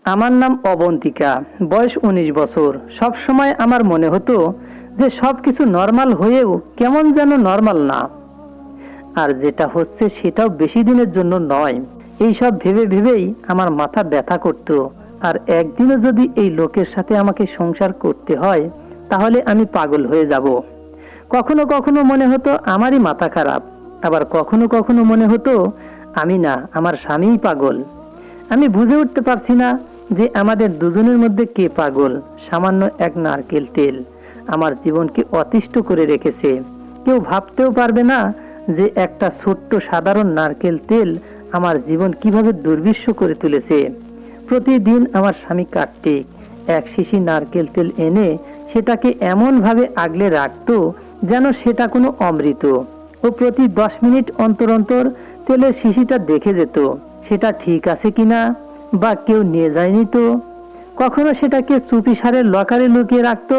আমার নাম অবন্তিকা, বয়স ১৯ বছর। সব সময় আমার মনে হতো যে সবকিছু নর্মাল হয়েও কেমন যেন নর্মাল না, আর যেটা হচ্ছে সেটাও বেশি দিনের জন্য নয়। এই সব ভেবে ভেবেই আমার মাথা ব্যথা করত। আর একদিনও যদি এই লোকের সাথে আমাকে সংসার করতে হয় তাহলে আমি পাগল হয়ে যাব। কখনো কখনো মনে হতো আমারই মাথা খারাপ, আবার কখনো কখনো মনে হতো আমি না, আমার স্বামীই পাগল। আমি বুঝে উঠতে পারছি না যে আমাদের দুজনের মধ্যে কে পাগল। সামান্য এক নারকেল তেল আমার জীবনকে অতিষ্ঠ করে রেখেছে। কেউ ভাবতেও পারবে না যে একটা ছোট্ট সাধারণ নারকেল তেল আমার জীবন কিভাবে দুর্বিষহ করে তুলেছে। প্রতিদিন আমার স্বামী কার্তিক এক শিশি নারকেল তেল এনে সেটাকে এমন ভাবে আগলে রাখতো যেন সেটা কোনো অমৃত। ও প্রতি 10 মিনিট অন্তর অন্তর তেলের শিশিটা দেখে যেত সেটা ঠিক আছে কিনা, বা কেউ নিয়ে যায়নি তো। কখনো সেটাকে চুপিসারের লকারে লুকিয়ে রাখতো,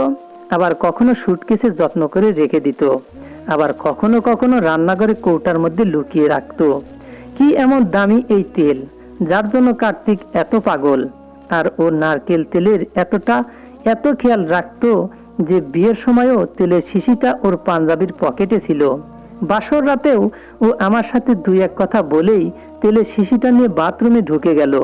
আবার কখনো সুটকেসে যত্ন করে রেখে দিত, আবার কখনো কখনো রান্নাঘরে কৌটার মধ্যে লুকিয়ে রাখতো। কি এমন দামি এই তেল যার জন্য কার্তিক এত পাগল? আর ও নারকেল তেলের এত খেয়াল রাখতো যে বিয়ের সময়ও তেলের শিশিটা ওর পাঞ্জাবির পকেটে ছিল। বাসর রাতেও ও আমার সাথে দুই এক কথা বলেই তেলের শিশিটা নিয়ে বাথরুমে ঢুকে গেল।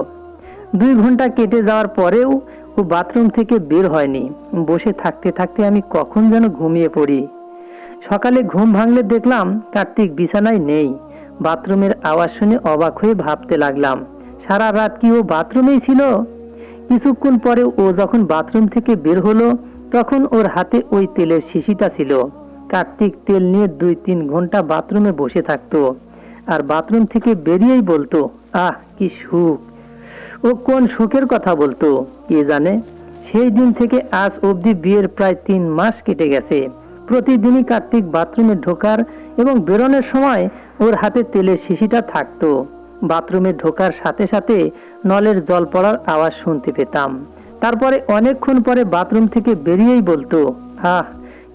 2 ঘন্টা কেটে যাওয়ার পরেও ও বাথরুম থেকে বের হয়নি। বসে থাকতে থাকতে আমি কখন যেন ঘুমিয়ে পড়ি। সকালে ঘুম ভাঙলে দেখলাম কার্তিক বিছানায় নেই। বাথরুমের আওয়াজ শুনে অবাক হয়ে ভাবতে লাগলাম, সারা রাত কি ও বাথরুমেই ছিল? কিছুক্ষণ পরে ও যখন বাথরুম থেকে বের হলো তখন ওর হাতে ওই তেলের শিশিটা ছিল। কার্তিক তেল নিয়ে 2-3 ঘন্টা বাথরুমে বসে থাকতো, আর বাথরুম থেকে বেরিয়েই বলতো, আহ কি সুখ। ও কোন সুখের কথা বলতো কে জানে। সেই দিন থেকে আজ অবধি বিয়ের প্রায় 3 মাস কেটে গেছে। প্রতিদিনই কার্তিক বাথরুমে ঢোকার এবং বেরোনোর সময় ওর হাতে তেলের শিশিটা থাকতো। বাথরুমে ঢোকার সাথে সাথে নলের জল পড়ার আওয়াজ শুনতে পেতাম। তারপরে অনেকক্ষণ পরে বাথরুম থেকে বেরিয়েই বলতো, আহ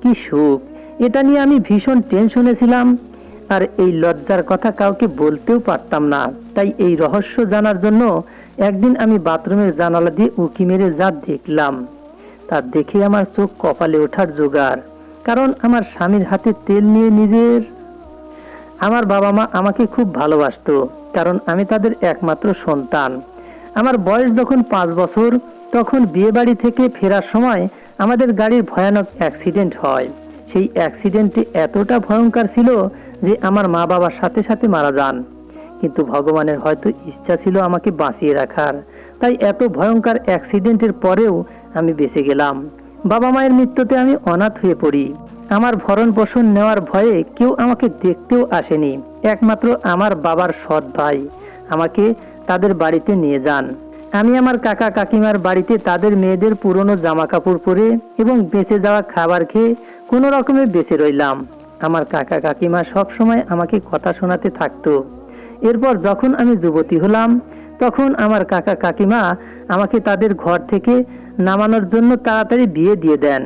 কি সুখ। এটা নিয়ে আমি ভীষণ টেনশনে ছিলাম, আর এই লজ্জার কথা কাউকে বলতেও পারতাম না। তাই এই রহস্য জানার জন্য একদিন আমি বাথরুমের জানালা দিয়ে উঁকি মেরে যা দেখলাম তা দেখে আমার চোখ কপালে ওঠার জোগাড়। কারণ আমার স্বামীর হাতে তেল নিয়ে আমার বাবা মা আমাকে খুব ভালোবাসতো, কারণ আমি তাদের একমাত্র সন্তান। আমার বয়স যখন 5 বছর তখন বিয়ে বাড়ি থেকে ফেরার সময় আমাদের গাড়ির ভয়ানক অ্যাক্সিডেন্ট হয়। সেই অ্যাক্সিডেন্টটি এতটা ভয়ঙ্কর ছিল যে আমার মা বাবার সাথে সাথে মারা যান। কিন্তু ভগবানের হয়তো ইচ্ছা ছিল আমাকে বাঁচিয়ে রাখার, তাই এত ভয়ঙ্কর অ্যাক্সিডেন্টের পরেও আমি বেঁচে গেলাম। বাবা মায়ের মৃত্যুতে আমি অনাথ হয়ে পড়ি। আমার ভরণ পোষণ নেওয়ার ভয়ে কেউ আমাকে দেখতেও আসেনি। একমাত্র আমার বাবার সৎ ভাই আমাকে তাদের বাড়িতে নিয়ে যান। আমি আমার কাকা কাকিমার বাড়িতে তাদের মেয়েদের পুরনো জামা কাপড় পরে এবং বেঁচে যাওয়া খাবার খেয়ে কোনো রকমে বেঁচে রইলাম। আমার কাকা কাকিমা সব সময় আমাকে কথা শোনাতে থাকতো। এরপর যখন আমি যুবতী হলাম তখন আমার কাকা কাকিমা আমাকে তাদের ঘর থেকে নামানোর জন্য তাড়াতাড়ি বিয়ে দিয়ে দেন।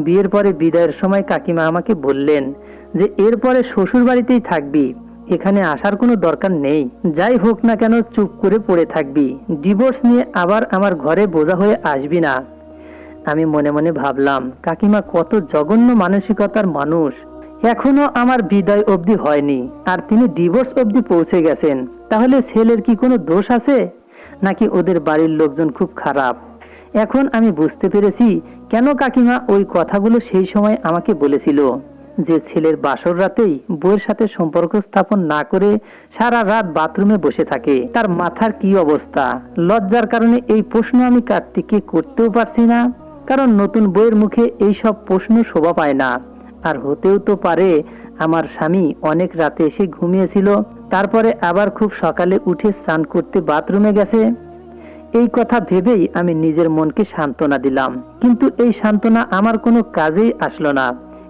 বিয়ের পরে বিদায়ের সময় কাকিমা আমাকে বললেন যে এরপরে শ্বশুর বাড়িতেই থাকবি, এখানে আসার কোনো দরকার নেই। যাই হোক না কেন চুপ করে পড়ে থাকবি, ডিভোর্স নিয়ে আবার আমার ঘরে বোঝা হয়ে আসবি না। আমি মনে মনে ভাবলাম, কাকিমা কত জঘন্য মানসিকতার মানুষ। এখনো আমার বিদায় অবধি হয়নি আর তিনি ডিভোর্স অবধি পৌঁছে গেছেন। তাহলে ছেলের কি কোনো দোষ আছে, নাকি ওদের বাড়ির লোকজন খুব খারাপ? এখন আমি বুঝতে পেরেছি কেন কাকিমা ওই কথাগুলো সেই সময় আমাকে বলেছিল, যে ছেলের বাসর রাতেই বউয়ের সাথে সম্পর্ক স্থাপন না করে সারা রাত বাথরুমে বসে থাকে। তার মাথার কি অবস্থা। লজ্জার কারণে এই প্রশ্ন আমি কার্তিককে করতেও পারছি না, কারণ নতুন বউয়ের মুখে এই সব প্রশ্ন শোভা পায় না। আর হতেও তো পারে আমার স্বামী অনেক রাতে এসে ঘুমিয়েছিল, তারপরে আবার খুব সকালে উঠে স্নান করতে বাথরুমে গেছে। এই কথা ভেবেই আমি নিজের মনকে সান্ত্বনা দিলাম, কিন্তু এই সান্ত্বনা আমার কোনো কাজেই আসলো না,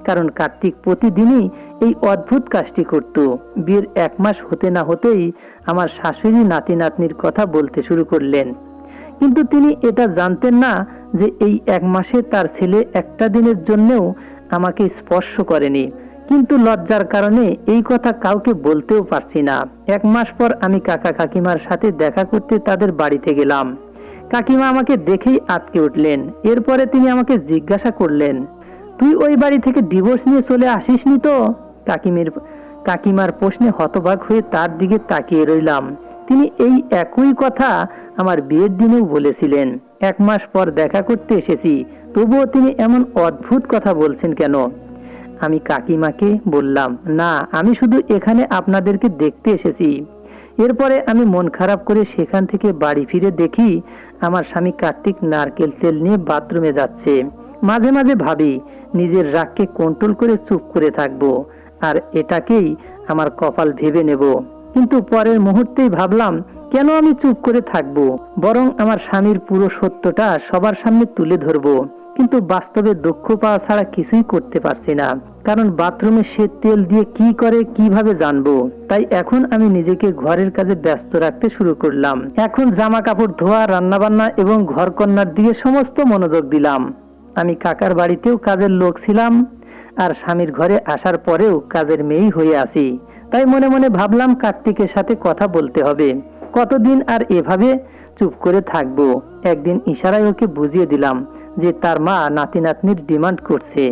কারণ কার্তিক প্রতিদিনই এই অদ্ভুত কাজটি করত। বিয়ের 1 মাস হতে না হতেই আমার শাশুড়ি নাতি নাতনির কথা বলতে শুরু করলেন, কিন্তু তিনি এটা জানতেন না যে এই 1 মাসে তার ছেলে একটা দিনের জন্যও আমাকে স্পর্শ করেনি। কিন্তু লজ্জার কারণে এই কথা কাউকে বলতেও পারছি না। 1 মাস পর আমি কাকা কাকিমার সাথে দেখা করতে তাদের বাড়িতে গেলাম। কাকিমা আমাকে দেখেই আটকে উঠলেন। এরপরে তিনি আমাকে জিজ্ঞাসা করলেন, তুই ওই বাড়ি থেকে ডিভোর্স নিয়ে চলে আসিসনি তো? কাকিমার প্রশ্নে হতবাক হয়ে তার দিকে তাকিয়ে রইলাম। তিনি এই একই কথা আমার বিয়ের দিনেও বলেছিলেন। 1 মাস পর দেখা করতে এসেছি, তবুও তিনি এমন অদ্ভুত কথা বলছেন কেন? আমি কাকিমাকে বললাম, না, আমি শুধু এখানে আপনাদেরকে দেখতে এসেছি। এরপরে আমি মন খারাপ করে সেখান থেকে বাড়ি ফিরে দেখি আমার স্বামী কার্তিক নারকেল তেল নিয়ে বাথরুমে যাচ্ছে। মাঝে মাঝে ভাবি নিজের রাগকে কন্ট্রোল করে চুপ করে থাকবো আর এটাকেই আমার কপাল ভেবে নেব। কিন্তু পরের মুহূর্তেই ভাবলাম, কেন আমি চুপ করে থাকবো, বরং আমার স্বামীর পুরো সত্যটা সবার সামনে তুলে ধরবো। কিন্তু বাস্তবে দুঃখ পাওয়া ছাড়া কিছুই করতে পারছি না, কারণ বাথরুমে সে তেল দিয়ে কি করে কিভাবে জানবো। তাই এখন আমি নিজেকে ঘরের কাজে ব্যস্ত রাখতে শুরু করলাম। এখন জামা কাপড় ধোয়া, রান্নাবান্না এবং ঘর কন্যার দিকে সমস্ত মনোযোগ দিলাম। আমি কাকার বাড়িতেও কাজের লোক ছিলাম, আর স্বামীর ঘরে আসার পরেও কাজের মেয়েই হয়ে আছি। তাই মনে মনে ভাবলাম কার্তিকের সাথে কথা বলতে হবে। কতদিন আর এভাবে চুপ করে থাকবো? একদিন ইশারায় ওকে বুঝিয়ে দিলাম যে তার মা নাতি নাতনির ডিমান্ড করছে।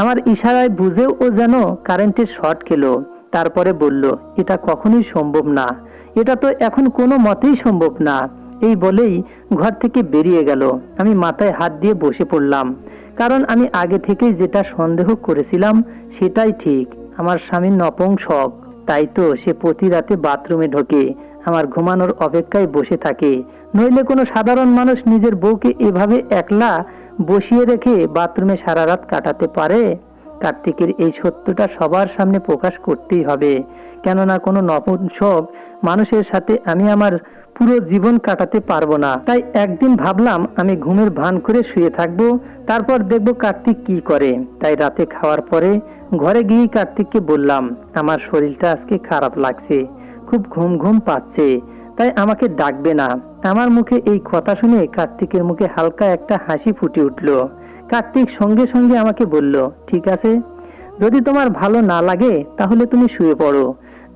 আমার ইশারায় বুঝেও ও যেন কারেন্টের শর্ট খেলো। তারপরে বলল, এটা কখনোই সম্ভব না, এটা তো এখন কোনো মতেই সম্ভব না। এই বলেই ঘর থেকে বেরিয়ে গেল। আমি মাথায় হাত দিয়ে বসে পড়লাম, কারণ আমি আগে থেকেই যেটা সন্দেহ করেছিলাম সেটাই ঠিক। আমার স্বামী নপুংসক, তাই তো সে প্রতি রাতে বাথরুমে ঢোকে, আমার ঘুমানোর অপেক্ষায় বসে থাকে। নইলে কোনো সাধারণ মানুষ নিজের বউকে এভাবে একলা বসিয়ে রেখে বাথরুমে সারা রাত কাটাতে পারে? কার্তিকের এই সত্যটা সবার সামনে প্রকাশ করতেই হবে, কেননা কোনো নপুংসক মানুষের সাথে আমি আমার পুরো জীবন কাটাতে পারবো না। তাই একদিন ভাবলাম আমি ঘুমের ভান করে শুয়ে থাকবো, তারপর দেখবো কার্তিক কি করে। তাই রাতে খাওয়ার পরে ঘরে গিয়ে কার্তিককে বললাম, আমার শরীরটা আজকে খারাপ লাগছে, খুব ঘুম ঘুম পাচ্ছে, তাই আমাকে ডাকবে না। আমার মুখে এই কথা শুনে কার্তিকের মুখে হালকা একটা হাসি ফুটে উঠল। কার্তিক সঙ্গে সঙ্গে আমাকে বলল, ঠিক আছে, যদি তোমার ভালো না লাগে তাহলে তুমি শুয়ে পড়ো,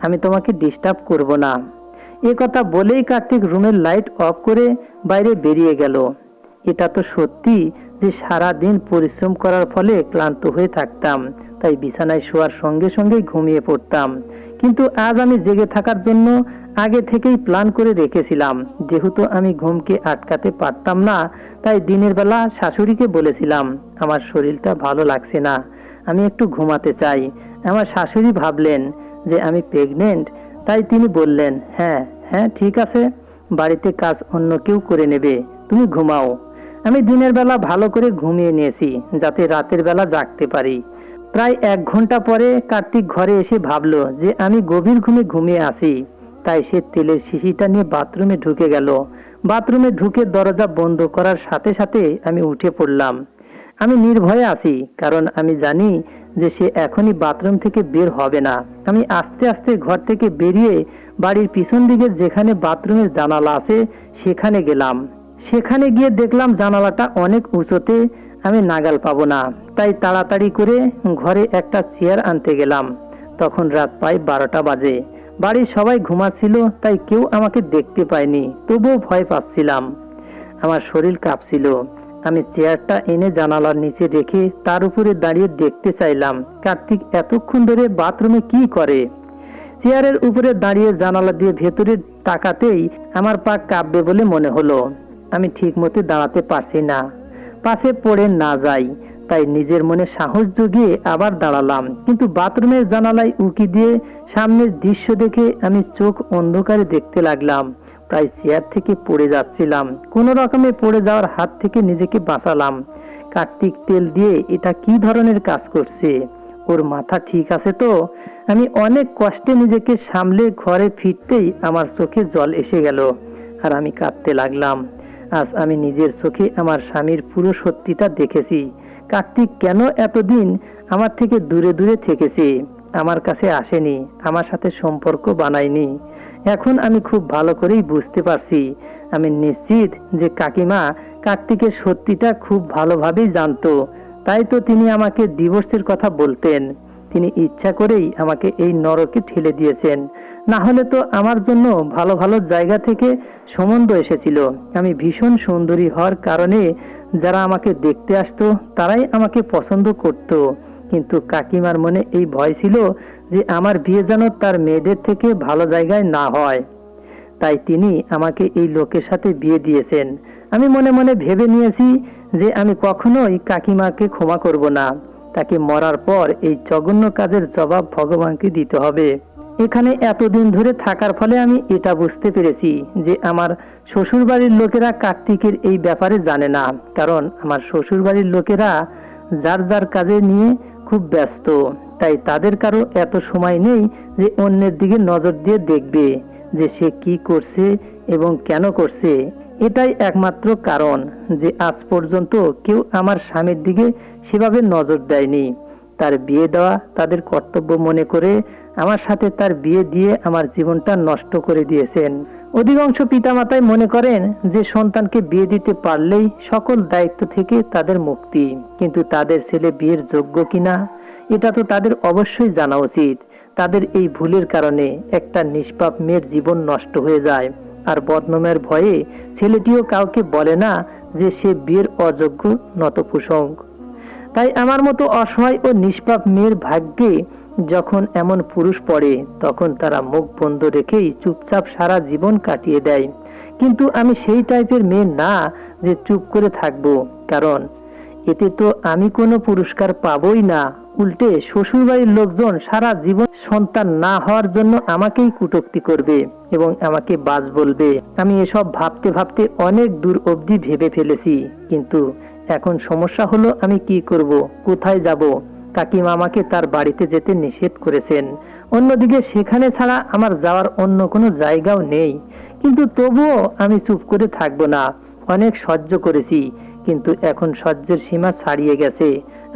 আমি তোমাকে ডিস্টার্ব করব না। এ কথা বলেই কার্তিক রুমের লাইট অফ করে বাইরে বেরিয়ে গেল। এটা তো সত্যি যে সারা দিন পরিশ্রম করার ফলে ক্লান্ত হয়ে থাকতাম, তাই বিছানায় শোয়ার সঙ্গে সঙ্গেই ঘুমিয়ে পড়তাম। কিন্তু আজ আমি জেগে থাকার জন্য আগে থেকেই প্ল্যান করে রেখেছিলাম। যেহেতু আমি ঘুমকে আটকাতে পারতাম না, তাই দিনের বেলা শাশুড়িকে বলেছিলাম, আমার শরীরটা ভালো লাগছে না, আমি একটু ঘুমাতে চাই। আমার শাশুড়ি ভাবলেন যে আমি প্রেগনেন্ট, তাই তিনি বললেন, হ্যাঁ হ্যাঁ ঠিক আছে, বাড়িতে কাজ অন্য কেউ করে নেবে, তুমি ঘুমাও। আমি দিনের বেলা ভালো করে ঘুমিয়ে নিয়েছি, যাতে রাতের বেলা জাগতে পারি। প্রায় 1 ঘন্টা পরে কার্তিক ঘরে এসে ভাবলো যে আমি গভীর ঘুমে ঘুমিয়ে আছি, তাই সে তেলের শিশিটা নিয়ে বাথরুমে ঢুকে গেল। বাথরুমে ঢুকে দরজা বন্ধ করার সাথে সাথে আমি উঠে পড়লাম। আমি নির্ভয়ে আছি, কারণ আমি জানি যে সে এখনই বাথরুম থেকে বের হবে না। আমি আস্তে আস্তে ঘর থেকে বেরিয়ে বাড়ির পিছন দিকে যেখানে বাথরুমের জানালা আছে সেখানে গেলাম। সেখানে গিয়ে দেখলাম জানালাটা অনেক উঁচুতে, আমি নাগাল পাবো না। তাই তাড়াতাড়ি করে ঘরে একটা চেয়ার আনতে গেলাম। তখন রাত প্রায় 12টা বাজে। বাড়ির সবাই ঘুমাচ্ছিল, তাই কেউ আমাকে দেখতে পায়নি, তবুও ভয় পাচ্ছিলাম। আমার শরীর কাঁপছিল। আমি চেয়ারটা এনে জানালার নিচে রেখে তার উপরে দাঁড়িয়ে দেখতে চাইলাম কার্তিক এতক্ষণ ধরে বাথরুমে কি করে। চেয়ারের উপরে দাঁড়িয়ে জানালা দিয়ে ভেতরে তাকাতেই আমার পা কাঁপবে বলে মনে হলো। আমি ঠিক মতো দাঁড়াতে পারছি না, পাশে পড়ে না যাই, তাই নিজের মনে সাহস জুগিয়ে আবার দাঁড়ালাম। কিন্তু বাথরুমের জানালায় উঁকি দিয়ে সামনের দৃশ্য দেখে আমি চোখ অন্ধকারে দেখতে লাগলাম। প্রায় চেয়ার থেকে পড়ে যাচ্ছিলাম। কোনো রকমে পড়ে যাওয়ার হাত থেকে নিজেকে বাঁচালাম। কার্তিক তেল দিয়ে এটা কি ধরনের কাজ করছে? ওর মাথা ঠিক আছে তো? আমি অনেক কষ্টে নিজেকে সামলে ঘরে ফিরতেই আমার চোখে জল এসে গেল, আর আমি কাঁদতে লাগলাম। আজ আমি নিজের চোখে আমার স্বামীর পুরো সত্যিটা দেখেছি। কার্তিক কেন এতদিন আমার থেকে দূরে দূরে থেকেছে, আমার কাছে আসেনি, আমার সাথে সম্পর্ক বানায়নি। এখন আমি খুব ভালো করেই বুঝতে পারছি। আমি নিশ্চিত যে কাকিমা কার্তিকের সত্যিটা খুব ভালোভাবেই জানতো, তাই তো তিনি আমাকে ডিভোর্সের কথা বলতেন। তিনি ইচ্ছা করেই আমাকে এই নরকে ঠেলে দিয়েছেন। না হলে তো আমার জন্য ভালো ভালো জায়গা থেকে সম্বন্ধ এসেছিল। আমি ভীষণ সুন্দরী হওয়ার কারণে যারা আমাকে দেখতে আসতো তারাই আমাকে পছন্দ করত। কিন্তু কাকিমার মনে এই ভয় ছিল যে আমার বিয়ে যেন তার মেয়েদের থেকে ভালো জায়গায় না হয়। তাই তিনি আমাকে এই লোকের সাথে বিয়ে দিয়েছেন। আমি মনে মনে ভেবে নিয়েছি যে আমি কখনোই কাকিমাকে ক্ষমা করব না। তাকে মরার পর এই জঘন্য কাজের জবাব ভগবানকে দিতে হবে। এখানে এতদিন ধরে থাকার ফলে আমি এটা বুঝতে পেরেছি যে আমার শ্বশুরবাড়ির লোকেরা কার্তিকের এই ব্যাপারে জানে না। কারণ আমার শ্বশুরবাড়ির লোকেরা যার যার কাজে নিয়ে খুব ব্যস্ত। তাই তাদের কারো এত সময় নেই যে অন্যের দিকে নজর দিয়ে দেখবে যে সে কি করছে এবং কেন করছে। এটাই একমাত্র কারণ যে আজ পর্যন্ত কেউ আমার স্বামীর দিকে সেভাবে নজর দেয়নি। তার বিয়ে দেওয়া তাদের কর্তব্য মনে করে আমার সাথে তার বিয়ে দিয়ে আমার জীবনটা নষ্ট করে দিয়েছেন। অধিকাংশ পিতামাতাই মনে করেন যে সন্তানকে বিয়ে দিতে পারলেই সকল দায়িত্ব থেকে তাদের মুক্তি। কিন্তু তাদের ছেলে বিয়ের যোগ্য কিনা এটা তো তাদের অবশ্যই জানা উচিত। তাদের এই ভুলের কারণে একটা নিষ্পাপ মেয়ের জীবন নষ্ট হয়ে যায়। আর বদনামের ভয়ে ছেলেটিও কাউকে বলে না যে সে বিয়ের অযোগ্য নতপুসঙ্গ। তাই আমার মতো অসহায় ও নিষ্পাপ মেয়ের ভাগ্যে যখন এমন পুরুষ পড়ে তখন তারা মুখ বন্ধ রেখেই চুপচাপ সারা জীবন কাটিয়ে দেয়। কিন্তু আমি সেই টাইপের মেয়ে না যে চুপ করে থাকবো, কারণ এতে তো আমি কোনো পুরস্কার পাবোই না। উল্টে শ্বশুরবাড়ির লোকজন সারা জীবন সন্তান না হওয়ার জন্য আমাকেই কটূক্তি করবে এবং আমাকে বাজ বলবে। আমি এসব ভাবতে ভাবতে অনেক দূর অবধি ভেবে ফেলেছি। কিন্তু এখন সমস্যা হলো আমি কি করব, কোথায় যাব? কাকিমা আমাকে তার বাড়িতে যেতে নিষেধ করেছেন। অন্যদিকে সেখানে ছাড়া আমার যাওয়ার অন্য কোনো জায়গাও নেই। কিন্তু তবুও আমি চুপ করে থাকবো না। অনেক সহ্য করেছি, কিন্তু এখন সহ্যের সীমা ছাড়িয়ে গেছে।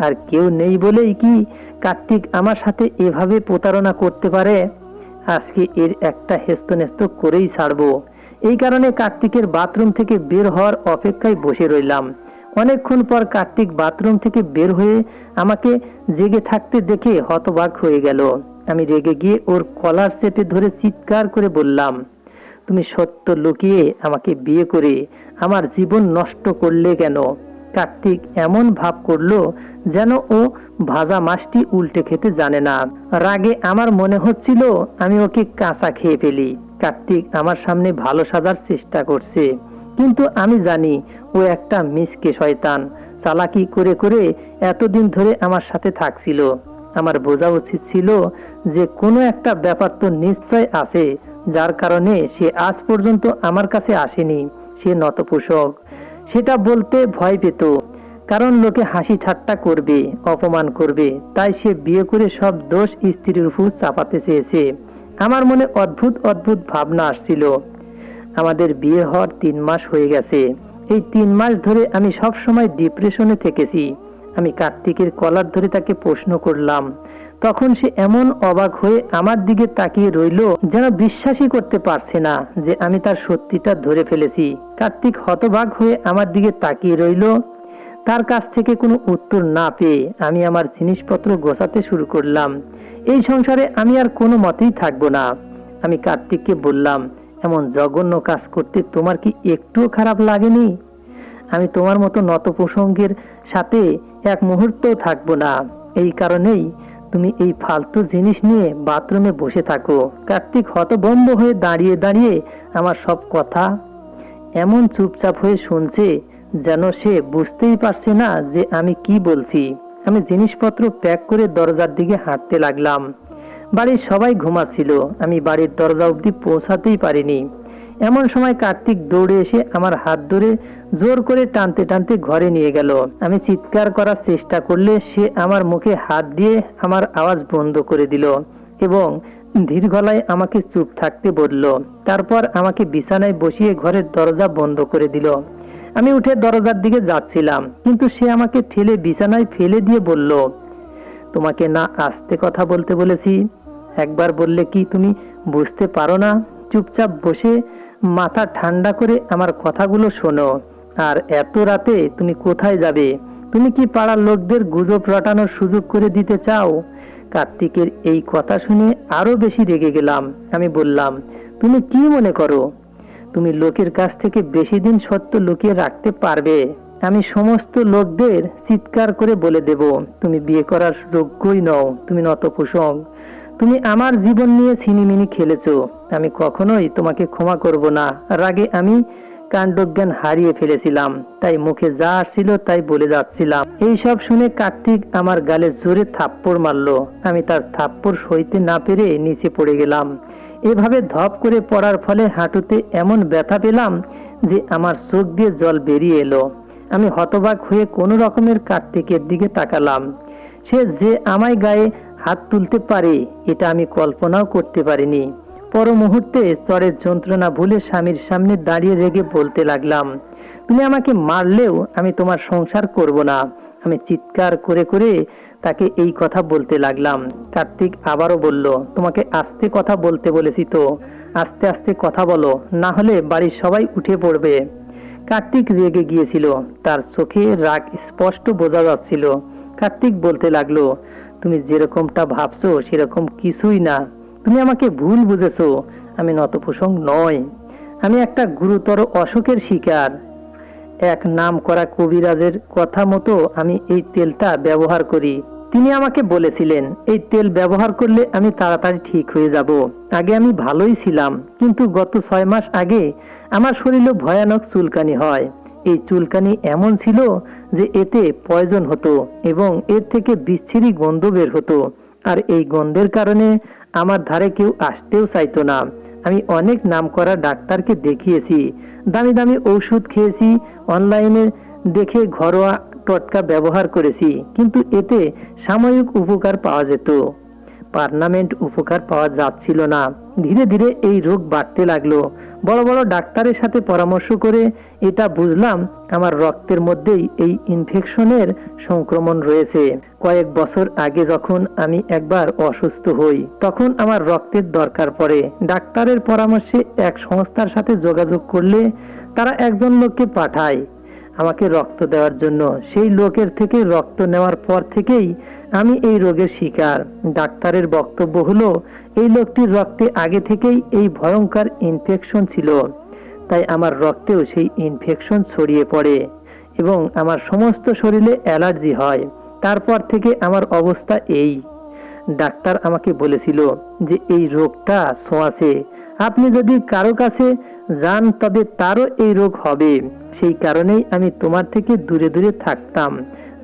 আর কেউ নেই বলেই কি কার্তিক আমার সাথে এভাবে প্রতারণা করতে পারে? আজকে এর একটা হেস্তনেস্ত করেই ছাড়বো। এই কারণে কার্তিকের বাথরুম থেকে বের হওয়ার অপেক্ষায় বসে রইলাম। অনেকক্ষণ পর কার্তিক বাথরুম থেকে বের হয়ে আমাকে জেগে থাকতে দেখে হতবাক হয়ে গেল। আমি রেগে গিয়ে ওর কলার চেপে ধরে চিৎকার করে বললাম, তুমি সত্য লুকিয়ে আমাকে বিয়ে করে আমার জীবন নষ্ট করলে কেন? কার্তিক এমন ভাব করলো যেন ও ভাজা মাছটি উল্টে খেতে জানে না। রাগে আমার মনে হচ্ছিল আমি ওকে কাঁচা খেয়ে ফেলি। কার্তিক আমার সামনে ভালো সাজার চেষ্টা করছে, কিন্তু আমি জানি ও একটা মিসকে শয়তান। চালাকি করে করে এতদিন ধরে আমার সাথে থাকছিল। আমার বোঝা উচিত ছিল যে কোনো একটা ব্যাপার তো নিশ্চয় আছে, যার কারণে সে আজ পর্যন্ত আমার কাছে আসেনি। সে নতপোষক, সেটা বলতে ভয় পেত, কারণ লোকে হাসি ঠাট্টা করবে, অপমান করবে। তাই সে বিয়ে করে সব দোষ স্ত্রীর উপর চাপাতে চেয়েছে। আমার মনে অদ্ভুত অদ্ভুত ভাবনা আসছিল। আমাদের বিয়ে হওয়ার 3 মাস হয়ে গেছে। এই 3 মাস ধরে আমি সব সময় ডিপ্রেশনে থেকেছি। আমি কার্তিকের কলার ধরে তাকে প্রশ্ন করলাম। তখন সে এমন অবাক হয়ে আমার দিকে তাকিয়ে রইল যেন বিশ্বাসই করতে পারছে না যে আমি তার সত্যিটা ধরে ফেলেছি। কার্তিক হতবাক হয়ে আমার দিকে তাকিয়ে রইল। তার কাছ থেকে কোনো উত্তর না পেয়ে আমি আমার জিনিসপত্র গোছাতে শুরু করলাম। এই সংসারে আমি আর কোনো মতেই থাকবো না। আমি কার্তিককে বললাম, এমন জঘন্য কাজ করতে তোমার কি একটুও খারাপ লাগেনি? আমি তোমার মতো নতপ্রসঙ্গের সাথে এক মুহূর্তও থাকবো না। এই কারণেই তুমি এই ফালতু জিনিস নিয়ে বাথরুমে বসে থাকো। কার্তিক হতভম্ব হয়ে দাঁড়িয়ে দাঁড়িয়ে আমার সব কথা এমন চুপচাপ হয়ে শুনছে যেন সে বুঝতেই পারছে না যে আমি কি বলছি। আমি জিনিসপত্র প্যাক করে দরজার দিকে হাঁটতে লাগলাম। বাড়ির সবাই ঘুমাচ্ছিল। আমি বাড়ির দরজা অবধি পৌঁছাতেই পারিনি। এমন সময় কার্তিক দৌড়ে এসে আমার হাত ধরে জোর করে টানতে টানতে ঘরে নিয়ে গেল। আমি চিৎকার করার চেষ্টা করলে সে আমার মুখে হাত দিয়ে আমার আওয়াজ বন্ধ করে দিল এবং ধীর গলায় আমাকে চুপ থাকতে বলল। তারপর আমাকে বিছানায় বসিয়ে ঘরের দরজা বন্ধ করে দিল। আমি উঠে দরজার দিকে যাচ্ছিলাম, কিন্তু সে আমাকে ঠেলে বিছানায় ফেলে দিয়ে বলল, তোমাকে না আস্তে কথা বলতে বলেছি? একবার বললে কি তুমি বুঝতে পারো না? চুপচাপ বসে মাথা ঠান্ডা করে আমার কথাগুলো শোনো। আর এত রাতে তুমি কোথায় যাবে? তুমি কি পাড়ার লোকদের গুজব রটানোর সুযোগ করে দিতে চাও? কার্তিকের এই কথা শুনে আরো বেশি রেগে গেলাম। আমি বললাম, তুমি কি মনে করো তুমি লোকের কাছ থেকে বেশি দিন সত্য লুকিয়ে রাখতে পারবে? আমি সমস্ত লোকদের চিৎকার করে বলে দেব, তুমি বিয়ে করার যোগ্যই নও, তুমি নতকুসং, তুমি আমার জীবন নিয়ে ছিনিমিনি খেলেছো, আমি কখনোই তোমাকে ক্ষমা করব না। রাগে আমি কাণ্ডজ্ঞান হারিয়ে ফেলেছিলাম, তাই মুখে যা আসছিল তাই বলে যাচ্ছিলাম। এই সব শুনে কার্তিক আমার গালে জোরে থাপ্পড় মারলো। আমি তার থাপ্পড় সইতে না পেরে নিচে পড়ে গেলাম। এভাবে ধপ করে পড়ার ফলে হাঁটুতে এমন ব্যথা পেলাম যে আমার চোখ দিয়ে জল বেরিয়ে এলো। আমি হতবাক হয়ে কোনো রকমের কার্তিকের দিকে তাকালাম। সে যে আমায় গায়ে হাত তুলতে পারে এটা আমি কল্পনাও করতে পারিনি। পর মুহূর্তে চরের যন্ত্রণা ভুলে স্বামীর সামনে দাঁড়িয়ে রেগে বলতে লাগলাম, তুমি আমাকে মারলেও আমি তোমার সংসার করব না। আমি চিৎকার করে করে তাকে এই কথা বলতে লাগলাম। কার্তিক আবারও বলল, তোমাকে আস্তে কথা বলতে বলেছি তো, আস্তে আস্তে কথা বলো, না হলে বাড়ির সবাই উঠে পড়বে। কার্তিক রেগে গিয়েছিল, তার চোখে রাগ স্পষ্ট বোঝা যাচ্ছিল। কার্তিক বলতে লাগলো, তুমি যেরকমটা ভাবছো সেরকম কিছুই না, তুমি আমাকে ভুল বুঝেছো, আমি নতকুসং নয়, আমি একটা গুরুতর অসুখের শিকার। এক নাম করা কবিরাজের কথা মতো আমি এই তেলটা ব্যবহার করি। তিনি আমাকে বলেছিলেন এই তেল ব্যবহার করলে আমি তাড়াতাড়ি ঠিক হয়ে যাব। আগে আমি ভালোই ছিলাম, কিন্তু গত 6 মাস আগে আমার শরীরে ভয়ানক চুলকানি হয়। এই চুলকানি এমন ছিল যে এতে পয়জন হতো এবং এর থেকে বিচ্ছিরি গন্ধ বের হতো। আর এই গন্ধের কারণে আমার ধারে কেউ আসতেও চাইতো না। আমি অনেক নামকরা ডাক্তারকে দেখিয়েছি, দামি দামি ঔষধ খেয়েছি, অনলাইনে দেখে ঘরোয়া টোটকা ব্যবহার করেছি, কিন্তু এতে সাময়িক উপকার পাওয়া যেত, পার্মানেন্ট উপকার পাওয়া যাচ্ছিল না। ধীরে ধীরে এই রোগ বাড়তে লাগলো। বড় বড় ডাক্তারের সাথে পরামর্শ করে এটা বুঝলাম আমার রক্তের মধ্যেই এই ইনফেকশনের সংক্রমণ রয়েছে। কয়েক বছর আগে যখন আমি একবার অসুস্থ হই তখন আমার রক্তের দরকার পড়ে। ডাক্তারের পরামর্শে এক সংস্থার সাথে যোগাযোগ করলে তারা একজন লোককে পাঠায় আমাকে রক্ত দেওয়ার জন্য। সেই লোকের থেকে রক্ত নেওয়ার পর থেকেই আমি এই রোগের শিকার। ডাক্তারের বক্তব্য হলো এই লোকটির রক্তে আগে থেকেই এই ভয়ঙ্কর ইনফেকশন ছিল, তাই আমার রক্তেও সেই ইনফেকশন ছড়িয়ে পড়ে এবং আমার সমস্ত শরীরে অ্যালার্জি হয়। তারপর থেকে আমার অবস্থা এই। ডাক্তার আমাকে বলেছিল যে এই রোগটা ছোঁয়াচে, আপনি যদি কারো কাছে যান তবে তারও এই রোগ হবে। সেই কারণেই আমি তোমার থেকে দূরে দূরে থাকতাম,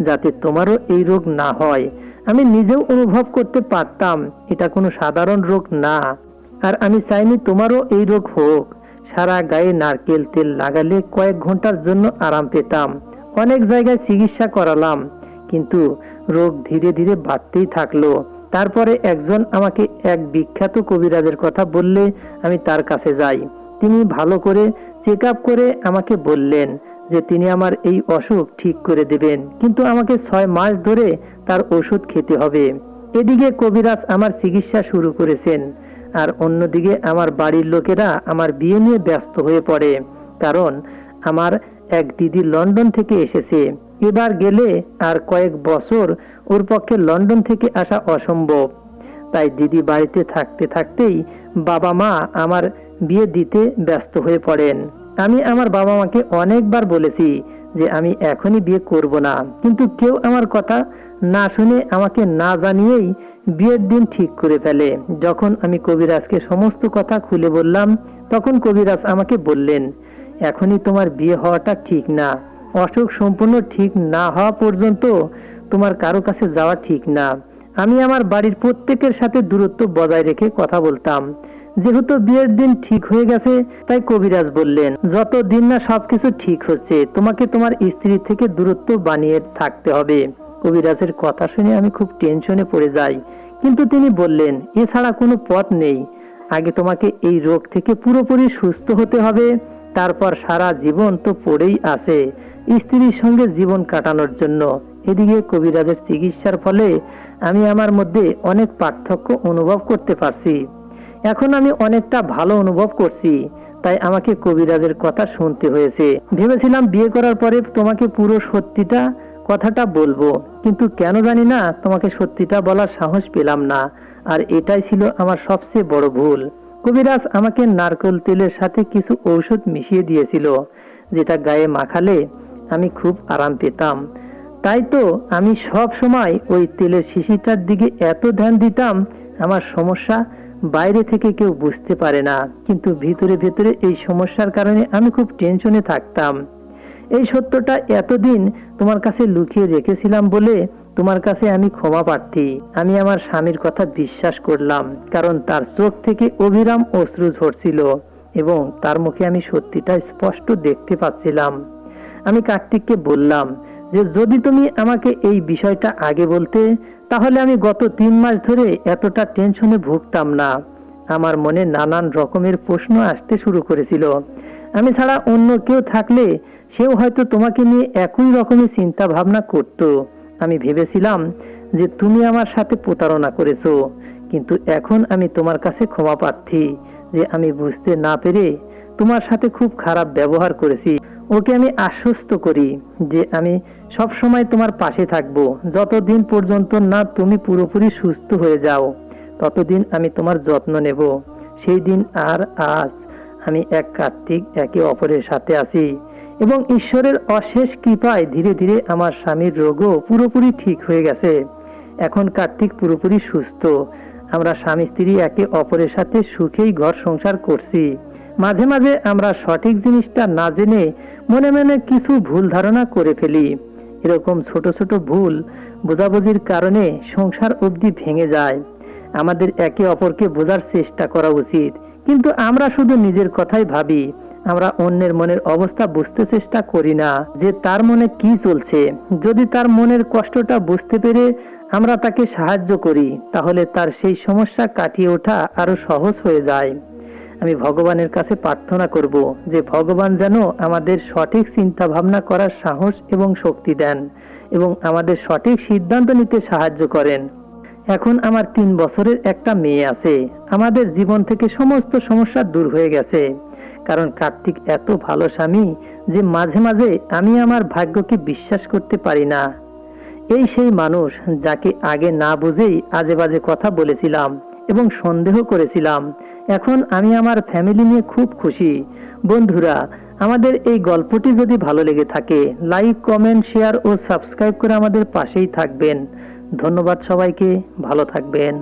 যাতে তোমারও এই রোগ না হয়। আমি নিজেও অনুভব করতে পারতাম এটা কোনো সাধারণ রোগ না, আর আমি চাইনি তোমারও এই রোগ হোক। সারা গায়ে নারকেল তেল লাগালে কয়েক ঘন্টার জন্য আরাম পেতাম। অনেক জায়গায় চিকিৎসা করালাম, কিন্তু রোগ ধীরে ধীরে বাড়তেই থাকলো। তারপরে একজন আমাকে এক বিখ্যাত কবিরাজের কথা বললে আমি তার কাছে যাই। তিনি ভালো করে চেক আপ করে আমাকে বললেন যে তিনি আমার এই অসুখ ঠিক করে দেবেন, কিন্তু আমাকে 6 মাস ধরে তার ওষুধ খেতে হবে। এদিকে কবিরাজ আমার চিকিৎসা শুরু করেছেন, আর অন্যদিকে আমার বাড়ির লোকেরা আমার বিয়ে নিয়ে ব্যস্ত হয়ে পড়ে, কারণ আমার এক দিদি লন্ডন থেকে এসেছে। এবার গেলে আর কয়েক বছর ওর পক্ষে লন্ডন থেকে আসা অসম্ভব। তাই দিদি বাড়িতে থাকতে থাকতেই বাবা মা আমার বিয়ে দিতে ব্যস্ত হয়ে পড়েন। আমি আমার বাবা মাকে অনেকবার বলেছি যে আমি এখনই বিয়ে করব না, কিন্তু কেউ আমার কথা না শুনে আমাকে না জানিয়েই বিয়ের দিন ঠিক করে ফেলে। যখন আমি কবিরাজকে সমস্ত কথা খুলে বললাম তখন কবিরাজ আমাকে বললেন, এখনই তোমার বিয়ে হওয়াটা ঠিক না, অসুখ সম্পূর্ণ ঠিক না হওয়া পর্যন্ত তোমার কারো কাছে যাওয়া ঠিক না। আমি আমার বাড়ির প্রত্যেকের সাথে দূরত্ব বজায় রেখে কথা বলতাম। যেহেতু বিয়ের দিন ঠিক হয়ে গেছে তাই কবিরাজ বললেন, যত দিন না সবকিছু ঠিক হচ্ছে তোমাকে তোমার স্ত্রী থেকে দূরত্ব বানিয়ে থাকতে হবে। কবিরাজের কথা শুনে আমি খুব টেনশনে পড়ে যাই, কিন্তু তিনি বললেন এছাড়া কোনো পথ নেই। আগে তোমাকে এই রোগ থেকে পুরোপুরি সুস্থ হতে হবে, তারপর সারা জীবন তো পড়েই আছে স্ত্রীর সঙ্গে জীবন কাটানোর জন্য। এদিকে কবিরাজের চিকিৎসার ফলে আমি আমার মধ্যে অনেক পার্থক্য অনুভব করতে পারছি। এখন আমি অনেকটা ভালো অনুভব করছি, তাই আমাকে কবিরাজের কথা শুনতে হয়েছে। ভেবেছিলাম বিয়ে করার পরে তোমাকে পুরো সত্যিটা কথাটা বলবো, কিন্তু কেন জানি না তোমাকে সত্যিটা বলার সাহস পেলাম না। আর এটাই ছিল আমার সবচেয়ে বড় ভুল। কবিরাজ আমাকে নারকেল তেলের সাথে কিছু ঔষধ মিশিয়ে দিয়েছিল, যেটা গায়ে মাখালে আমি খুব আরাম পেতাম। তাই তো আমি সব সময় ওই তেলের শিশিটার দিকে এত ধ্যান দিতাম। আমার সমস্যা বাইরে থেকে কেউ বুঝতে পারে না, কিন্তু ভিতরে ভিতরে এই সমস্যার কারণে আমি খুব টেনশনে থাকতাম। এই সত্যটা এতদিন তোমার কাছে লুকিয়ে রেখেছিলাম বলে তোমার কাছে আমি ক্ষমা প্রার্থী। আমি আমার স্বামীর কথা বিশ্বাস করলাম, কারণ তার চোখ থেকে অবিরাম অশ্রু ঝরছিল এবং তার মুখে আমি সত্যিটা স্পষ্ট দেখতে পাচ্ছিলাম। আমি কার্তিককে বললাম যে যদি তুমি আমাকে এই বিষয়টা আগে বলতে, তাহলে আমি গত 3 মাস ধরে এতটা টেনশনে ভুগতাম না। আমার মনে নানান রকমের প্রশ্ন আসতে শুরু করেছিল। আমি ছাড়া অন্য কেউ থাকলে সেও হয়তো তোমাকে নিয়ে একই রকমের চিন্তা ভাবনা করত। আমি ভেবেছিলাম যে তুমি আমার সাথে প্রতারণা করেছো, কিন্তু এখন আমি তোমার কাছে ক্ষমা প্রার্থী যে আমি বুঝতে না পেরে তোমার সাথে খুব খারাপ ব্যবহার করেছি। ওকে আমি আশ্বস্ত করি যে আমি সব সময় তোমার পাশে থাকবো। যতদিন পর্যন্ত না তুমি পুরোপুরি সুস্থ হয়ে যাও, ততদিন আমি তোমার যত্ন নেব। সেই দিন আর আজ আমি এক কার্তিক একে অপরের সাথে আছি এবং ঈশ্বরের অশেষ কৃপায় ধীরে ধীরে আমার স্বামীর রোগও পুরোপুরি ঠিক হয়ে গেছে। এখন কার্তিক পুরোপুরি সুস্থ। আমরা স্বামী স্ত্রী একে অপরের সাথে সুখেই ঘর সংসার করছি। মাঝে মাঝে আমরা সঠিক জিনিসটা না জেনে মনে মনে কিছু ভুল ধারণা করে ফেলি। এরকম ছোট ছোট ভুল বোঝাবুঝির কারণে সংসার অবধি ভেঙে যায়। আমাদের একে অপরকে বোঝার চেষ্টা করা উচিত, কিন্তু আমরা শুধু নিজের কথাই ভাবি। আমরা অন্যের মনের অবস্থা বুঝতে চেষ্টা করি না যে তার মনে কি চলছে। যদি তার মনের কষ্টটা বুঝতে পেরে আমরা তাকে সাহায্য করি, তাহলে তার সেই সমস্যা কাটিয়ে ওঠা আরো সহজ হয়ে যায়। আমি ভগবানের কাছে প্রার্থনা করব যে ভগবান যেন আমাদের সঠিক চিন্তা ভাবনা করার সাহস এবং শক্তি দেন এবং আমাদের সঠিক সিদ্ধান্ত নিতে সাহায্য করেন। এখন আমার 3 বছরের একটা মেয়ে আছে। আমাদের জীবন থেকে সমস্ত সমস্যা দূর হয়ে গেছে, কারণ কার্তিক এত ভালো স্বামী যে মাঝে মাঝে আমি আমার ভাগ্যকে বিশ্বাস করতে পারি না। এই সেই মানুষ যাকে আগে না বুঝেই আজে বাজে কথা বলেছিলাম এবং সন্দেহ করেছিলাম। এখন আমি আমার ফ্যামিলি নিয়ে খুব খুশি। বন্ধুরা, আমাদের এই গল্পটি যদি ভালো লেগে থাকে, লাইক, কমেন্ট, শেয়ার ও সাবস্ক্রাইব করে আমাদের পাশেই থাকবেন। ধন্যবাদ সবাইকে। ভালো থাকবেন।